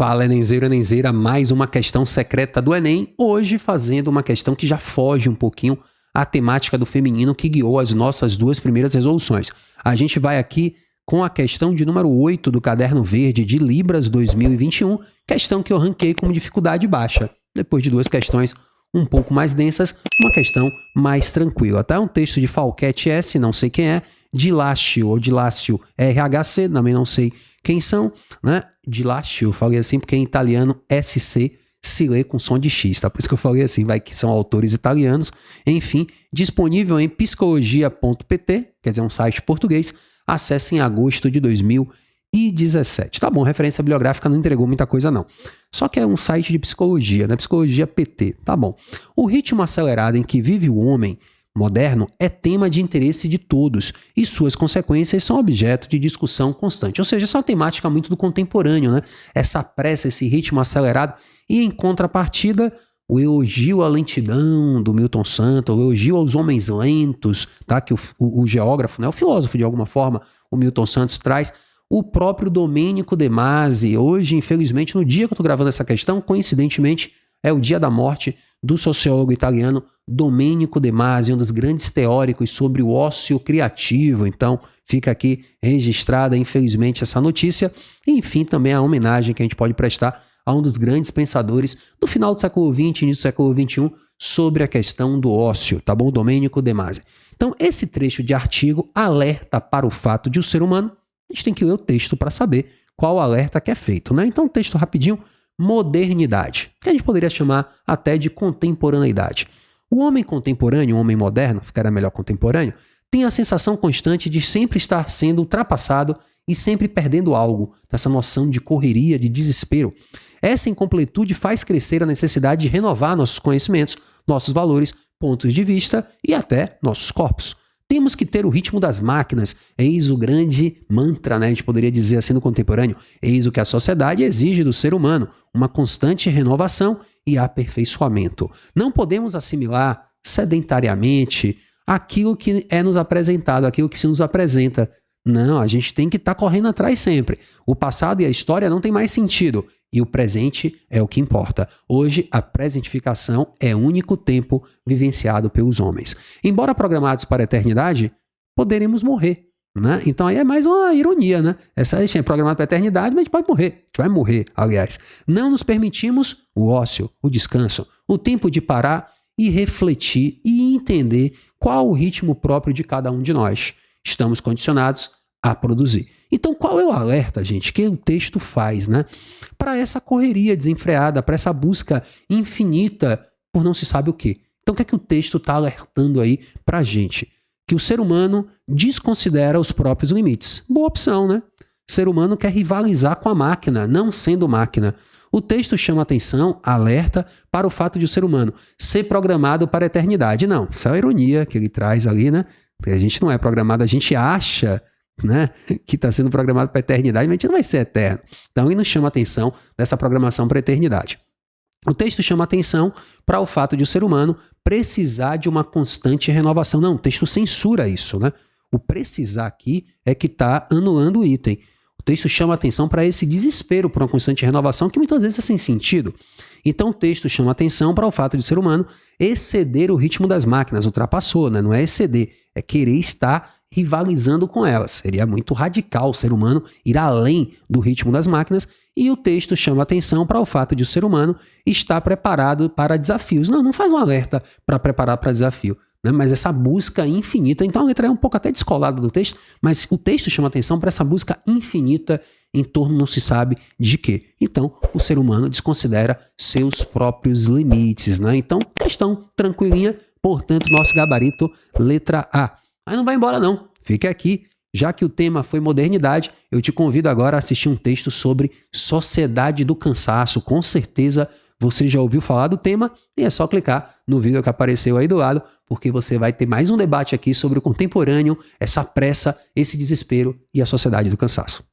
Fala, Enemzeiro, Enemzeira, mais uma questão secreta do Enem, hoje fazendo uma questão que já foge um pouquinho à temática do feminino que guiou as nossas duas primeiras resoluções. A gente vai aqui com a questão de número 8 do Caderno Verde de Libras 2021, questão que eu ranquei como dificuldade baixa. Depois de duas questões um pouco mais densas, uma questão mais tranquila. Tá? Um texto de Falquete S, não sei quem é, Dilácio ou Dilácio RHC, também não sei quem são, né? Dilácio, eu falei assim porque em italiano SC se lê com som de X, tá? Por isso que eu falei assim, vai que são autores italianos. Enfim, disponível em psicologia.pt, quer dizer, um site português. Acesse em agosto de 2017. Tá bom, referência bibliográfica não entregou muita coisa não. Só que é um site de psicologia, né? Psicologia PT, tá bom. O ritmo acelerado em que vive o homem moderno é tema de interesse de todos e suas consequências são objeto de discussão constante. Ou seja, essa é uma temática muito do contemporâneo, né? Essa pressa, esse ritmo acelerado e em contrapartida o elogio à lentidão do Milton Santos, o elogio aos homens lentos, tá? Que o geógrafo, né? O filósofo de alguma forma, o Milton Santos traz. O próprio Domênico De Masi, hoje, infelizmente, no dia que eu estou gravando essa questão, coincidentemente, é o dia da morte do sociólogo italiano Domênico De Masi, um dos grandes teóricos sobre o ócio criativo. Então, fica aqui registrada, infelizmente, essa notícia. E, enfim, também a homenagem que a gente pode prestar a um dos grandes pensadores do final do século XX, início do século XXI, sobre a questão do ócio, tá bom? Domênico De Masi. Então, esse trecho de artigo alerta para o fato de o ser humano, a gente tem que ler o texto para saber qual alerta que é feito, né? Então, texto rapidinho. Modernidade, que a gente poderia chamar até de contemporaneidade. O homem contemporâneo, o homem moderno, ficaria melhor contemporâneo, tem a sensação constante de sempre estar sendo ultrapassado e sempre perdendo algo, nessa noção de correria, de desespero. Essa incompletude faz crescer a necessidade de renovar nossos conhecimentos, nossos valores, pontos de vista e até nossos corpos. Temos que ter o ritmo das máquinas, eis o grande mantra, né? A gente poderia dizer assim no contemporâneo, eis o que a sociedade exige do ser humano, uma constante renovação e aperfeiçoamento. Não podemos assimilar sedentariamente aquilo que é nos apresentado, aquilo que se nos apresenta. Não, a gente tem que estar correndo atrás sempre. O passado e a história não tem mais sentido e o presente é o que importa. Hoje, a presentificação é o único tempo vivenciado pelos homens. Embora programados para a eternidade, poderemos morrer, né? Então aí é mais uma ironia, né? Essa gente é programado para a eternidade, mas a gente pode morrer. A gente vai morrer, aliás. Não nos permitimos o ócio, o descanso, o tempo de parar e refletir e entender qual o ritmo próprio de cada um de nós. Estamos condicionados a produzir. Então, qual é o alerta, gente, que o texto faz, né? Para essa correria desenfreada, para essa busca infinita por não se sabe o quê. Então, o que é que o texto está alertando aí para a gente? Que o ser humano desconsidera os próprios limites. Boa opção, né? O ser humano quer rivalizar com a máquina, não sendo máquina. O texto chama atenção, alerta para o fato de o ser humano ser programado para a eternidade. Não, isso é a ironia que ele traz ali, né? Porque a gente não é programado, a gente acha, né, que está sendo programado para a eternidade, mas a gente não vai ser eterno. Então ele nos chama atenção dessa programação para a eternidade. O texto chama atenção para o fato de o ser humano precisar de uma constante renovação. Não, o texto censura isso, né? O precisar aqui é que está anulando o item. O texto chama atenção para esse desespero por uma constante renovação que muitas vezes é sem sentido. Então o texto chama atenção para o fato de o ser humano exceder o ritmo das máquinas, ultrapassou, né? Não é exceder, é querer estar rivalizando com elas. Seria muito radical o ser humano ir além do ritmo das máquinas e o texto chama atenção para o fato de o ser humano estar preparado para desafios. Não faz um alerta para preparar para desafio, né? Mas essa busca infinita, então a letra é um pouco até descolada do texto, mas o texto chama atenção para essa busca infinita em torno não se sabe de quê. Então, o ser humano desconsidera seus próprios limites, né? Então, questão tranquilinha, portanto, nosso gabarito, letra A. Aí não vai embora não, fique aqui. Já que o tema foi modernidade, eu te convido agora a assistir um texto sobre Sociedade do Cansaço. Com certeza você já ouviu falar do tema e é só clicar no vídeo que apareceu aí do lado, porque você vai ter mais um debate aqui sobre o contemporâneo, essa pressa, esse desespero e a Sociedade do Cansaço.